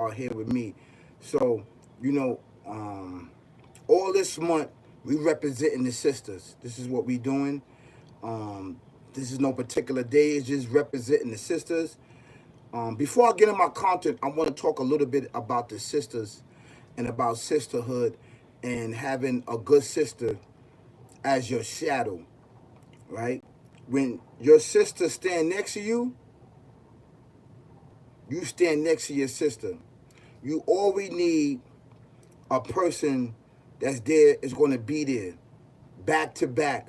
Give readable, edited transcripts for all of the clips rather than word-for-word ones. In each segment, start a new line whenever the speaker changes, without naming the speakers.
are here with me. So, you know, all this month we representing the sisters. This is what we doing. This is no particular day. It's just representing the sisters. Before I get in my content, I want to talk a little bit about the sisters and about sisterhood and having a good sister as your shadow, right? When your sister stand next to you, you stand next to your sister. You always need a person that's there is going to be there, back to back,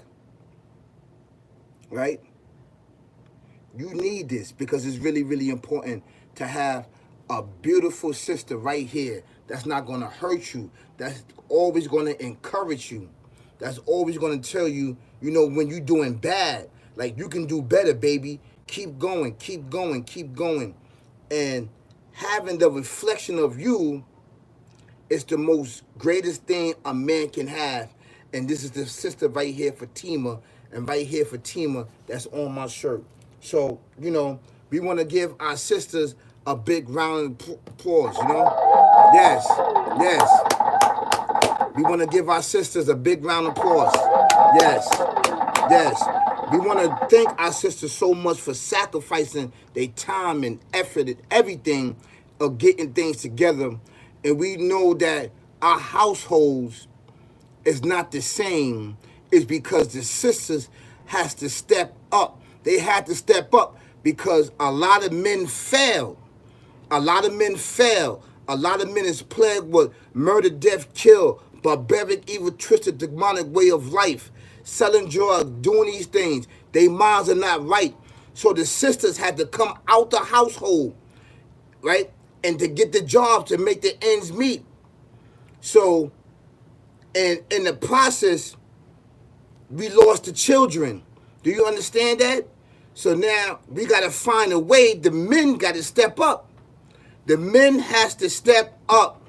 right? You need this because it's really, really important to have a beautiful sister right here that's not going to hurt you, that's always going to encourage you, that's always going to tell you, you know, when you're doing bad, like you can do better, baby. Keep going, keep going, keep going. And having the reflection of you is the most greatest thing a man can have. And this is the sister right here, Fatima, and right here, Fatima, that's on my shirt. So, you know, we want to give our sisters a big round of applause, you know? Yes, yes. We want to give our sisters a big round of applause. Yes, yes. We want to thank our sisters so much for sacrificing their time and effort and everything of getting things together. And we know that our households is not the same. It's because the sisters has to step up. They had to step up because a lot of men failed. A lot of men fail. A lot of men is plagued with murder, death, kill, barbaric, evil, twisted, demonic way of life, selling drugs, doing these things. Their minds are not right. So the sisters had to come out the household, right? And to get the job to make the ends meet. So, and in the process, we lost the children. Do you understand that? So now we got to find a way. The men got to step up. The men has to step up.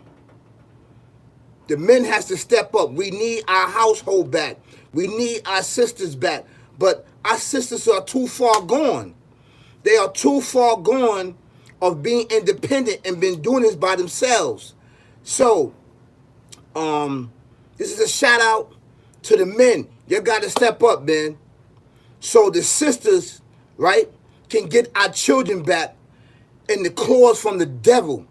The men has to step up. We need our household back. We need our sisters back. But our sisters are too far gone. They are too far gone of being independent and been doing this by themselves. So, this is a shout out to the men. You got to step up, man. So the sisters, right, can get our children back in the claws from the devil,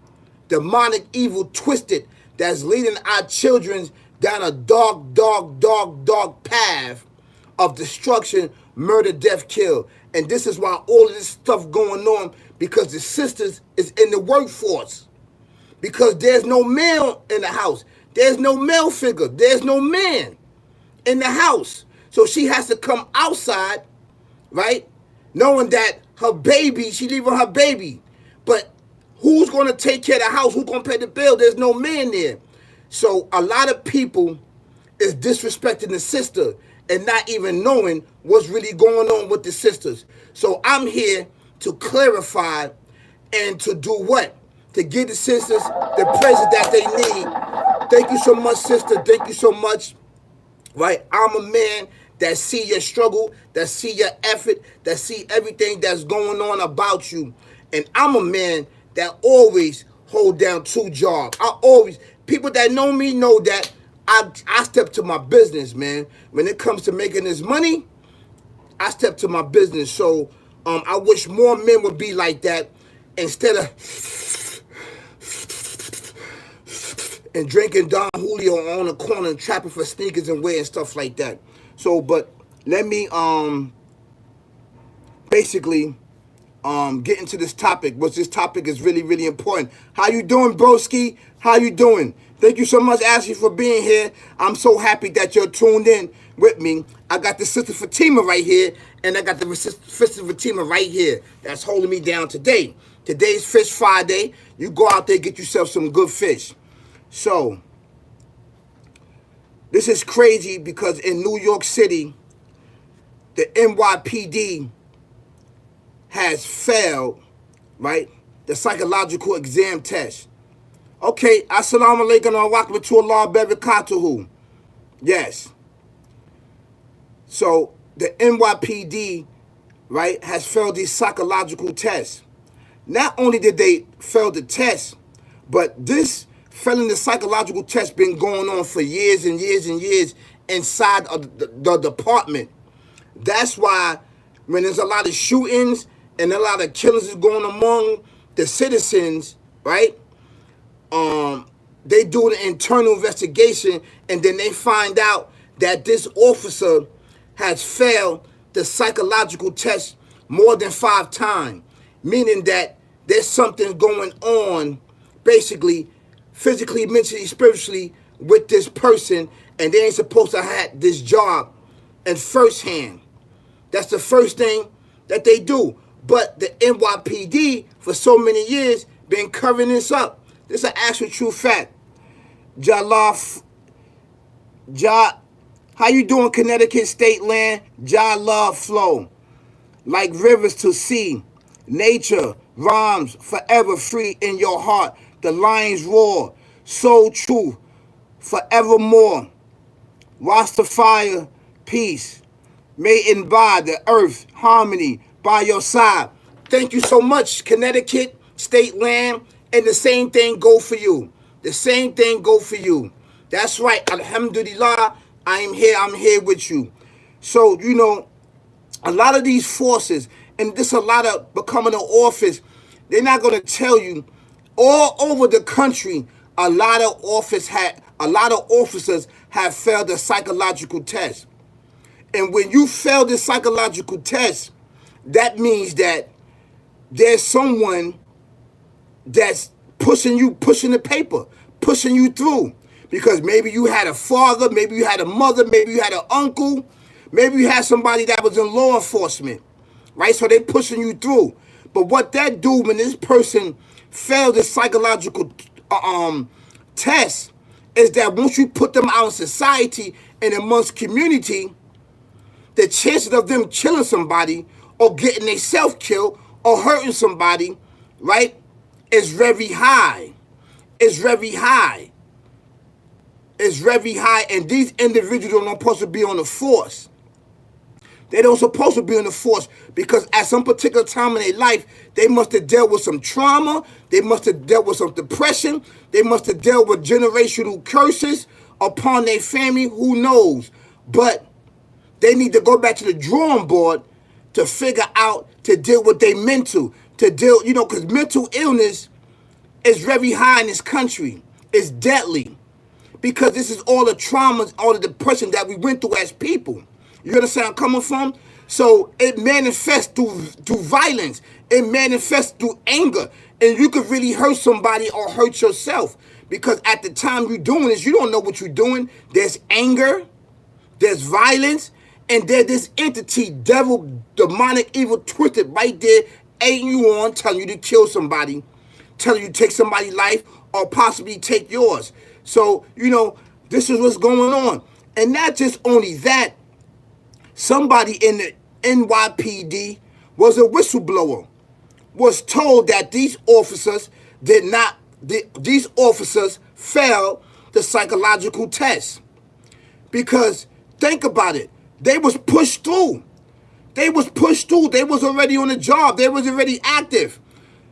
demonic, evil, twisted, that's leading our children down a dark, dark, dark, dark path of destruction, murder, death, kill. And this is why all of this stuff going on, because the sisters is in the workforce. Because there's no male in the house. There's no male figure. There's no man in the house. So she has to come outside, right? Knowing that her baby, she leaving her baby. But who's going to take care of the house? Who's going to pay the bill? There's no man there. So a lot of people is disrespecting the sister and not even knowing what's really going on with the sisters. So I'm here to clarify and to do what? To give the sisters the pleasure that they need. Thank you so much, sister. Thank you so much. Right? I'm a man that see your struggle, that see your effort, that see everything that's going on about you. And I'm a man that always hold down two jobs. People that know me know that I step to my business, man. When it comes to making this money, I step to my business. So I wish more men would be like that instead of and drinking Don Julio on the corner and trapping for sneakers and wearing stuff like that. So, but let me basically get into this topic, which this topic is really, really important. How you doing, broski? How you doing? Thank you so much, Ashley, for being here. I'm so happy that you're tuned in with me. I got the sister Fatima right here, and I got the sister Fatima right here that's holding me down today. Today's Fish Friday. You go out there, get yourself some good fish. So, this is crazy because in New York City, the NYPD has failed, right, the psychological exam test. Okay, assalamu alaikum wa rahmatullahi wa barakatuhu. Yes. So, the NYPD, right, has failed these psychological tests. Not only did they fail the test, But this failing the psychological test been going on for years and years and years inside of the department. That's why when there's a lot of shootings and a lot of killings is going among the citizens, right? They do an internal investigation, and then they find out that this officer has failed the psychological test more than 5 times, meaning that there's something going on, basically, physically, mentally, spiritually, with this person, and they ain't supposed to have this job in firsthand. That's the first thing that they do. But the NYPD, for so many years, been covering this up. This is an actual true fact. How you doing, Connecticut state land? Jah love flow. Like rivers to sea. Nature rhymes forever free in your heart. The lions roar. Soul truth forevermore. Rastafari peace. May imbibe the earth harmony by your side. Thank you so much, Connecticut state land. And the same thing go for you. The same thing go for you. That's right. Alhamdulillah, I'm here with you. So, you know, a lot of these forces, and this a lot of becoming an office, they're not going to tell you. All over the country, a lot of officers have failed the psychological test. And when you fail the psychological test, that means that there's someone that's pushing the paper, pushing you through. Because maybe you had a father, maybe you had a mother, maybe you had an uncle, maybe you had somebody that was in law enforcement, right? So they pushing you through. But what that do when this person failed the psychological test is that once you put them out in society and amongst community, the chances of them killing somebody or getting themselves killed or hurting somebody, right, is very high. It's very high. It's very high, and these individuals are not supposed to be on the force. They don't supposed to be on the force because at some particular time in their life, they must have dealt with some trauma. They must have dealt with some depression. They must have dealt with generational curses upon their family. Who knows? But they need to go back to the drawing board to figure out to deal with their mental, to deal, you know, because mental illness is very high in this country. It's deadly because this is all the traumas, all the depression that we went through as people. You understand where I'm coming from? So it manifests through violence. It manifests through anger. And you could really hurt somebody or hurt yourself. Because at the time you're doing this, you don't know what you're doing. There's anger. There's violence. And there's this entity, devil, demonic, evil, twisted right there, egging you on, telling you to kill somebody, telling you to take somebody's life or possibly take yours. So, you know, this is what's going on. And not just only that, somebody in the NYPD was a whistleblower, was told that these officers failed the psychological test. Because think about it, they was pushed through. They was pushed through. They was already on the job. They was already active.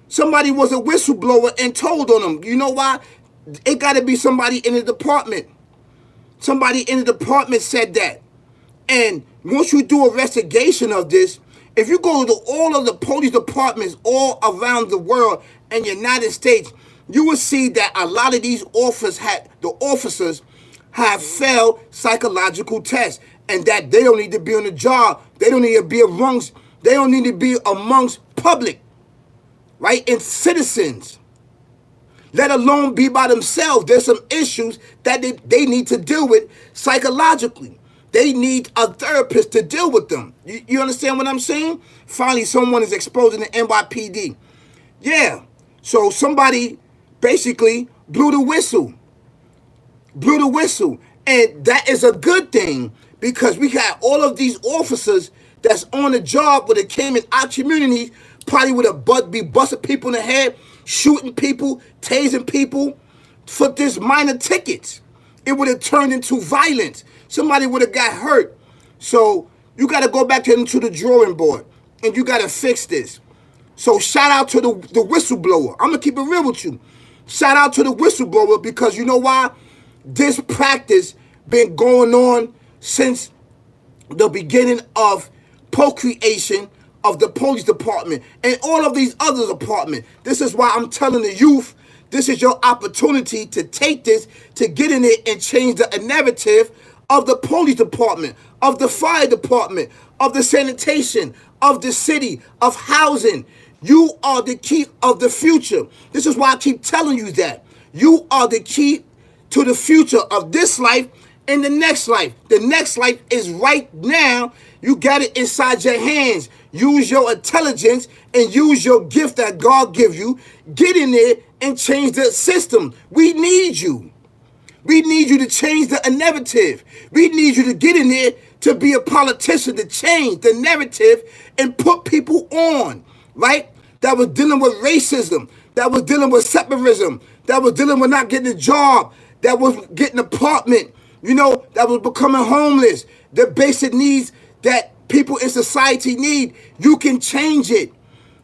Somebody was a whistleblower and told on them. You know why? It got to be somebody in the department. Somebody in the department said that. And once you do an investigation of this, if you go to all of the police departments all around the world and United States, you will see that a lot of these officers have failed psychological tests, and that they don't need to be on the job. They don't need to be amongst public, right? And citizens, let alone be by themselves. There's some issues that they need to deal with psychologically. They need a therapist to deal with them. You understand what I'm saying? Finally, someone is exposing the NYPD. Yeah. So somebody basically blew the whistle. And that is a good thing because we got all of these officers that's on the job when it came in our communities, probably would have be busting people in the head, shooting people, tasing people for this minor tickets. It would have turned into violence. Somebody would have got hurt. So you got to go back into the drawing board and you got to fix this. So shout out to the whistleblower. I'm going to keep it real with you. Shout out to the whistleblower, because you know why? This practice been going on since the beginning of procreation of the police department and all of these other departments. This is why I'm telling the youth, this is your opportunity to take this, to get in it and change the narrative of the police department, of the fire department, of the sanitation, of the city, of housing. You are the key of the future. This is why I keep telling you that. You are the key to the future of this life and the next life. The next life is right now. You got it inside your hands. Use your intelligence and use your gift that God gives you. Get in there and change the system. We need you. We need you to change the narrative. We need you to get in there to be a politician, to change the narrative and put people on, right? That was dealing with racism, that was dealing with separatism, that was dealing with not getting a job, that was getting an apartment, that was becoming homeless. The basic needs that people in society need. You can change it.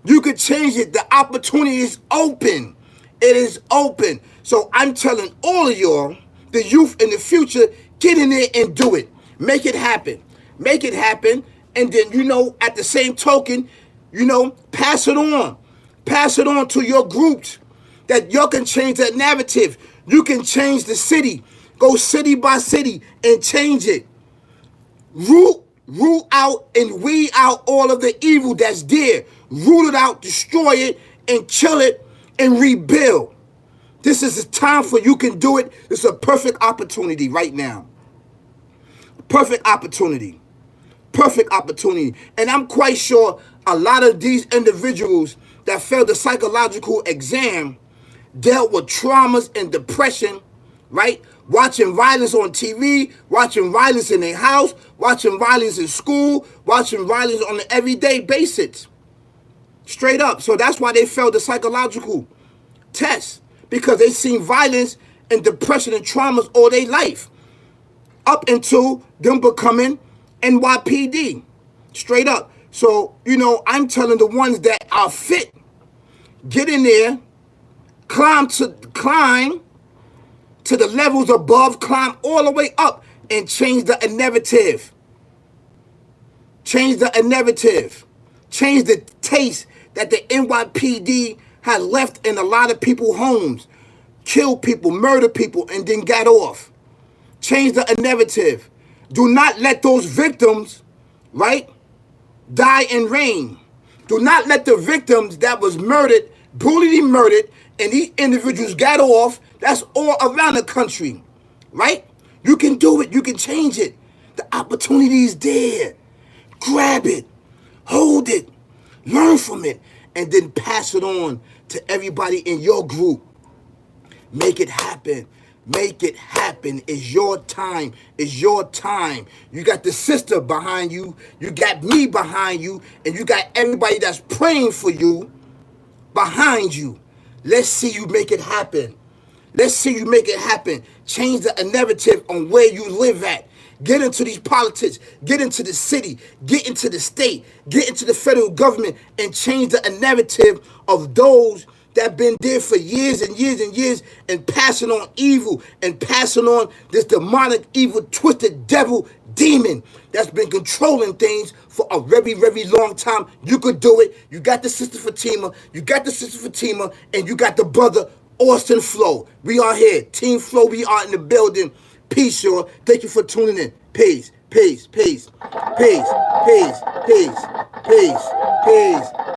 You can change it. The opportunity is open. It is open. So I'm telling all of y'all, the youth in the future, get in there and do it. Make it happen. Make it happen. And then, at the same token, pass it on. Pass it on to your groups that y'all can change that narrative. You can change the city. Go city by city and change it. Root out and weed out all of the evil that's there. Root it out, destroy it, and kill it, and rebuild. This is a time for you can do it. This is a perfect opportunity right now. Perfect opportunity. Perfect opportunity. And I'm quite sure a lot of these individuals that failed the psychological exam dealt with traumas and depression, right? Watching violence on TV, watching violence in their house, watching violence in school, watching violence on an everyday basis. Straight up. So that's why they failed the psychological test, because they seen violence and depression and traumas all their life up until them becoming NYPD. Straight up. So, I'm telling the ones that are fit, get in there, climb to the levels above, climb all the way up, and change the narrative. Change the narrative. Change the taste that the NYPD had left in a lot of people's homes. Killed people, murdered people, and then got off. Change the narrative. Do not let those victims, right, die in vain. Do not let the victims that was murdered, brutally murdered, and these individuals got off. That's all around the country, right? You can do it. You can change it. The opportunity is there. Grab it. Hold it. Learn from it. And then pass it on to everybody in your group. Make it happen. Make it happen. It's your time. It's your time. You got the sister behind you. You got me behind you. And you got everybody that's praying for you behind you. Let's see you make it happen. Let's see you make it happen. Change the narrative on where you live at. Get into these politics. Get into the city. Get into the state. Get into the federal government and change the narrative of those that been there for years and years and years, and passing on evil and passing on this demonic, evil, twisted devil demon that's been controlling things for a very, very long time. You could do it. You got the sister Fatima. You got the sister Fatima, and you got the brother Austin Flo. We are here. Team Flo, we are in the building. Peace, y'all. Thank you for tuning in. Peace, peace, peace, peace, peace, peace, peace, peace.